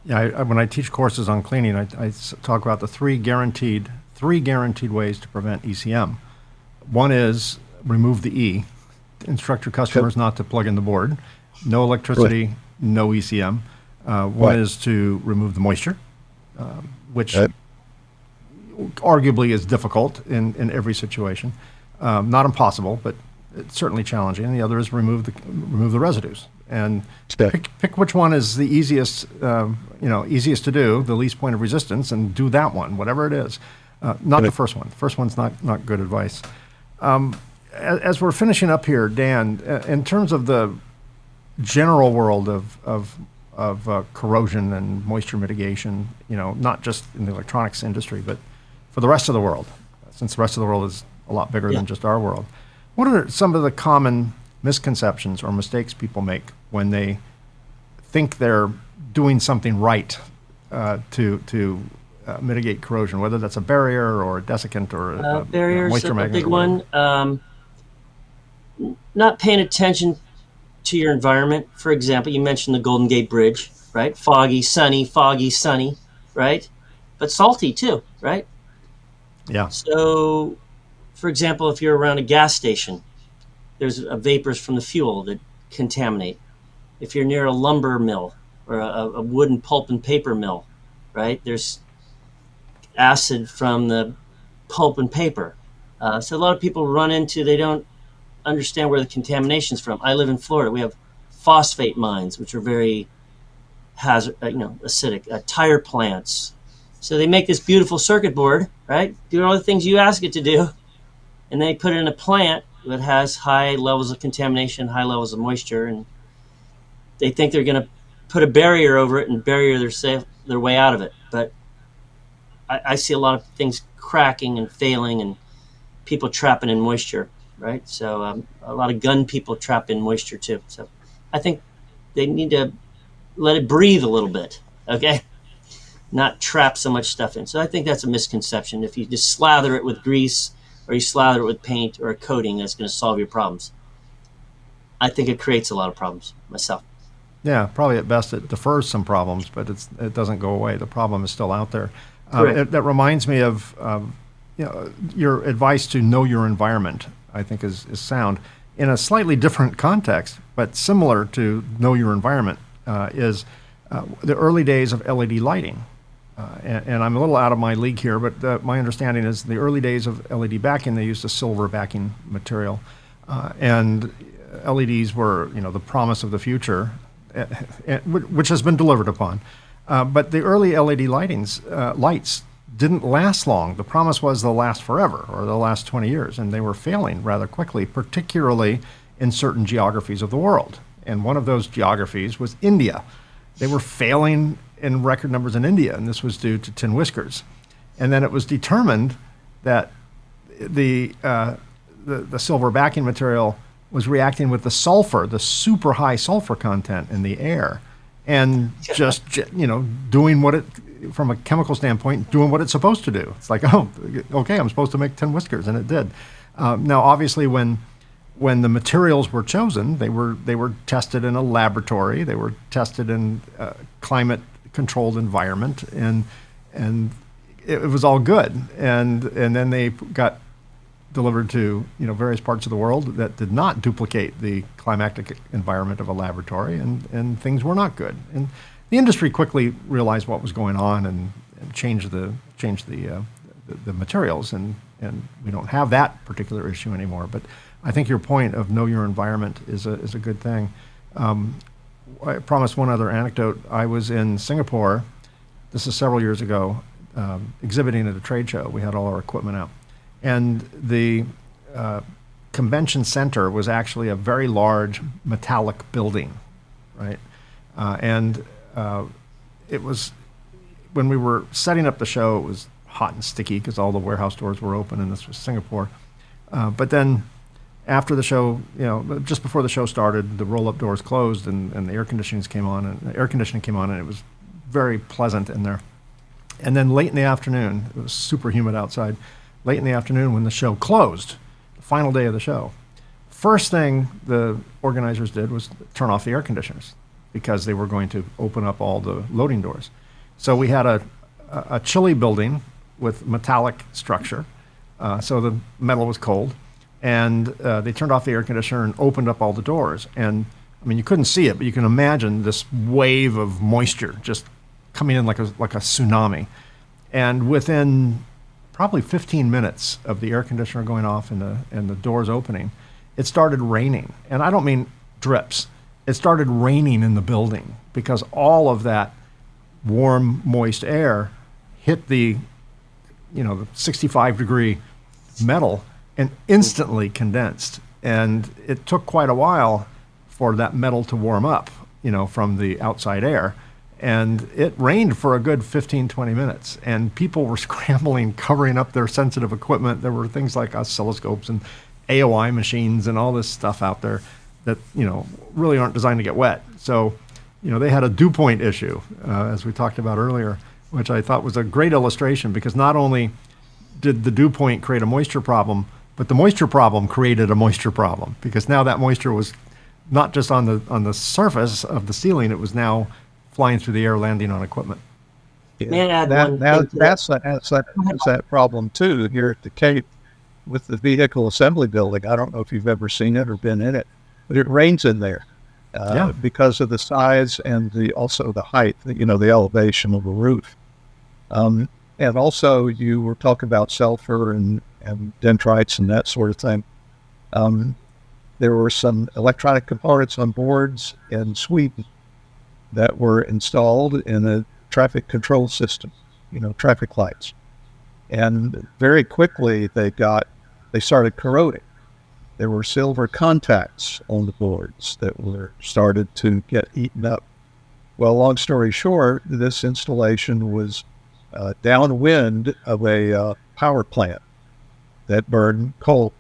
Yeah, when I teach courses on cleaning, I talk about the three guaranteed ways to prevent ECM. One is remove the E, instruct your customers not to plug in the board. No electricity, right. No ECM. One is to remove the moisture, which arguably is difficult in every situation. Not impossible, but it's certainly challenging. And the other is remove the residues. And pick which one is the easiest to do, the least point of resistance, and do that one, whatever it is. Not the first one. The first one's not good advice. As we're finishing up here, Dan, in terms of the general world of corrosion and moisture mitigation, not just in the electronics industry, but for the rest of the world, since the rest of the world is a lot bigger than just our world. What are some of the common misconceptions or mistakes people make when they think they're doing something right to mitigate corrosion, whether that's a barrier or a desiccant or a moisture magnet? Big one. Not paying attention to your environment. For example, you mentioned the Golden Gate Bridge, right? Foggy, sunny, right? But salty too, right? Yeah. So, for example, if you're around a gas station, there's vapors from the fuel that contaminate. If you're near a lumber mill or a wooden pulp and paper mill, right, there's acid from the pulp and paper. So a lot of people they don't understand where the contamination's from. I live in Florida. We have phosphate mines, which are very acidic. Tire plants. So they make this beautiful circuit board, right? Do all the things you ask it to do, and they put it in a plant that has high levels of contamination, high levels of moisture, and they think they're going to put a barrier over it and barrier their way out of it. But I see a lot of things cracking and failing, and people trapping in moisture, right? So a lot of gun people trap in moisture too. So I think they need to let it breathe a little bit, okay? Not trap so much stuff in. So I think that's a misconception. If you just slather it with grease or you slather it with paint or a coating, that's going to solve your problems. I think it creates a lot of problems myself. Yeah, probably at best it defers some problems, but it doesn't go away. The problem is still out there. That reminds me of your advice to know your environment, I think is sound. In a slightly different context, but similar to know your environment, is the early days of LED lighting. And I'm a little out of my league here, but my understanding is the early days of LED backing, they used a silver backing material. And LEDs were, the promise of the future, which has been delivered upon. But the early LED lights didn't last long. The promise was they'll last forever, or they'll last 20 years, and they were failing rather quickly, particularly in certain geographies of the world. And one of those geographies was India. They were failing in record numbers in India, and this was due to tin whiskers. And then it was determined that the silver backing material was reacting with the sulfur, the super high sulfur content in the air, and just doing what it, from a chemical standpoint, doing what it's supposed to do. It's like, oh, okay, I'm supposed to make tin whiskers, and it did. Now, obviously, when the materials were chosen, they were tested in a laboratory. They were tested in a climate-controlled environment, and it was all good. And then they got delivered to various parts of the world that did not duplicate the climatic environment of a laboratory, and things were not good. And the industry quickly realized what was going on and changed the materials, and we don't have that particular issue anymore. But I think your point of know your environment is a good thing. I promised one other anecdote. I was in Singapore, this is several years ago, exhibiting at a trade show. We had all our equipment out. And the convention center was actually a very large metallic building, right? It was, when we were setting up the show, it was hot and sticky because all the warehouse doors were open, and this was Singapore. But then after the show, just before the show started, the roll-up doors closed and the air conditioning came on, and it was very pleasant in there. And then late in the afternoon, it was super humid outside. Late in the afternoon, when the show closed, the final day of the show, first thing the organizers did was turn off the air conditioners because they were going to open up all the loading doors. So we had a chilly building with metallic structure, so the metal was cold, and they turned off the air conditioner and opened up all the doors. And I mean, you couldn't see it, but you can imagine this wave of moisture just coming in like a tsunami. And within probably 15 minutes of the air conditioner going off and the doors opening, it started raining. And I don't mean drips. It started raining in the building because all of that warm, moist air hit the 65-degree metal and instantly condensed. And it took quite a while for that metal to warm up, from the outside air. And it rained for a good 15, 20 minutes. And people were scrambling, covering up their sensitive equipment. There were things like oscilloscopes and AOI machines and all this stuff out there that, really aren't designed to get wet. So, they had a dew point issue, as we talked about earlier, which I thought was a great illustration, because not only did the dew point create a moisture problem, but the moisture problem created a moisture problem, because now that moisture was not just on the surface of the ceiling, it was now flying through the air, landing on equipment. Yeah. That's that problem too here at the Cape. with the vehicle assembly building. I don't know if you've ever seen it or been in it, but it rains in there because of the size and also the height, the elevation of the roof. And also you were talking about sulfur and dendrites and that sort of thing. There were some electronic components on boards in Sweden that were installed in a traffic control system, traffic lights. And very quickly they started corroding. There were silver contacts on the boards that started to get eaten up. Well, long story short, this installation was downwind of a power plant that burned coal.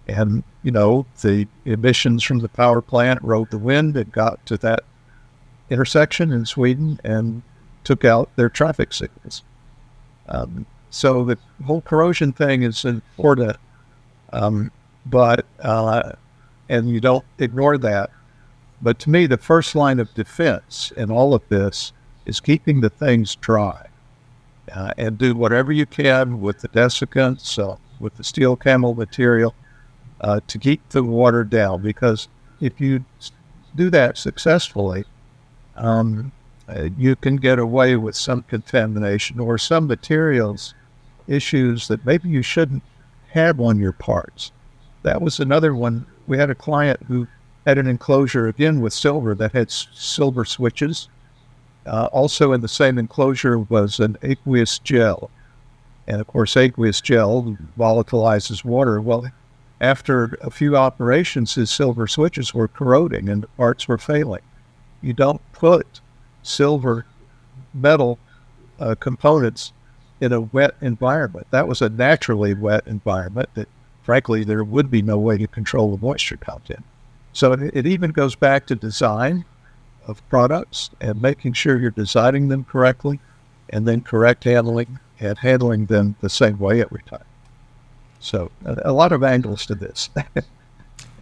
And, the emissions from the power plant rode the wind and got to that intersection in Sweden and took out their traffic signals. So the whole corrosion thing is important, but you don't ignore that. But to me, the first line of defense in all of this is keeping the things dry, and do whatever you can with the desiccants, with the steel camel material, to keep the water down. Because if you do that successfully, you can get away with some contamination or some materials issues that maybe you shouldn't have on your parts. That was another one. We had a client who had an enclosure, again, with silver that had silver switches. Also in the same enclosure was an aqueous gel. And of course, aqueous gel volatilizes water. Well, after a few operations, his silver switches were corroding and the parts were failing. You don't put silver metal components in a wet environment. That was a naturally wet environment that, frankly, there would be no way to control the moisture content. So it even goes back to design of products and making sure you're designing them correctly, and then correct handling and handling them the same way every time. So a lot of angles to this.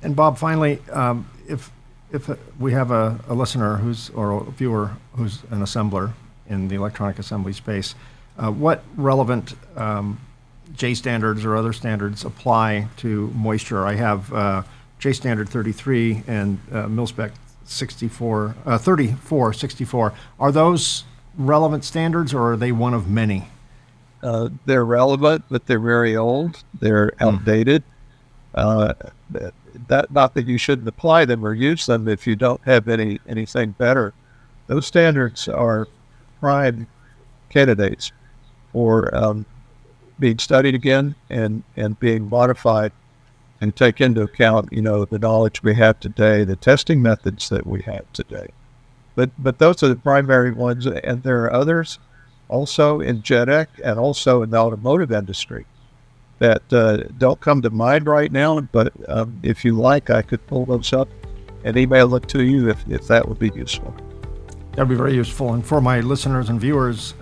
And Bob, finally, if we have a listener or a viewer who's an assembler in the electronic assembly space, what relevant J standards or other standards apply to moisture? I have J standard 33 and MilSpec 3464. Are those relevant standards, or are they one of many? They're relevant, but they're very old. They're outdated. Not that you shouldn't apply them or use them if you don't have anything better. Those standards are prime candidates for being studied again and being modified and take into account, the knowledge we have today, the testing methods that we have today. But those are the primary ones, and there are others also in GenX and also in the automotive industry that don't come to mind right now, but if you like, I could pull those up and email it to you if that would be useful. That would be very useful. And for my listeners and viewers,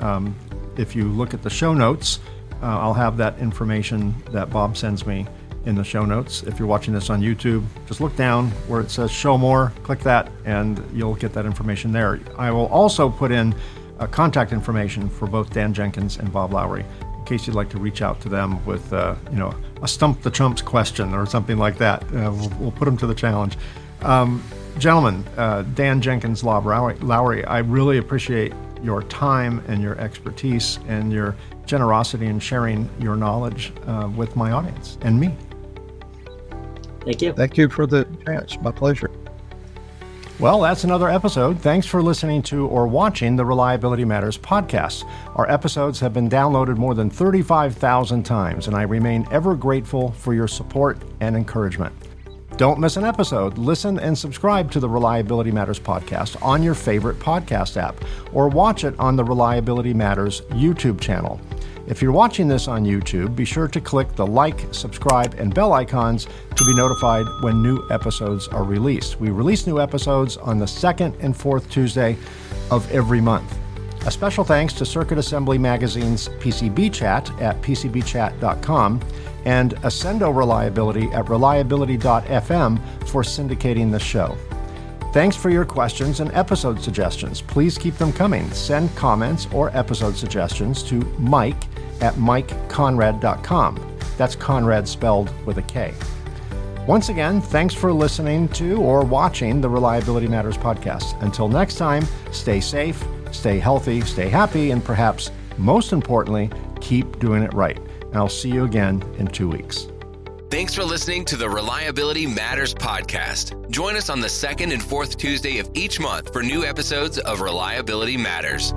if you look at the show notes, I'll have that information that Bob sends me in the show notes. If you're watching this on YouTube, just look down where it says show more, click that, and you'll get that information there. I will also put in contact information for both Dan Jenkins and Bob Lowry, in case you'd like to reach out to them with a stump the chumps question or something like that. We'll put them to the challenge. Gentlemen, Dan Jenkins, Bob Lowry, I really appreciate your time and your expertise and your generosity in sharing your knowledge with my audience and me. Thank you. Thank you for the chance. My pleasure. Well, that's another episode. Thanks for listening to or watching the Reliability Matters podcast. Our episodes have been downloaded more than 35,000 times, and I remain ever grateful for your support and encouragement. Don't miss an episode. Listen and subscribe to the Reliability Matters podcast on your favorite podcast app, or watch it on the Reliability Matters YouTube channel. If you're watching this on YouTube, be sure to click the like, subscribe, and bell icons to be notified when new episodes are released. We release new episodes on the second and fourth Tuesday of every month. A special thanks to Circuit Assembly Magazine's PCB Chat at pcbchat.com and Ascendo Reliability at reliability.fm for syndicating the show. Thanks for your questions and episode suggestions. Please keep them coming. Send comments or episode suggestions to Mike at mikeconrad.com. That's Conrad spelled with a K. Once again, thanks for listening to or watching the Reliability Matters podcast. Until next time, stay safe, stay healthy, stay happy, and perhaps most importantly, keep doing it right. And I'll see you again in 2 weeks. Thanks for listening to the Reliability Matters podcast. Join us on the second and fourth Tuesday of each month for new episodes of Reliability Matters.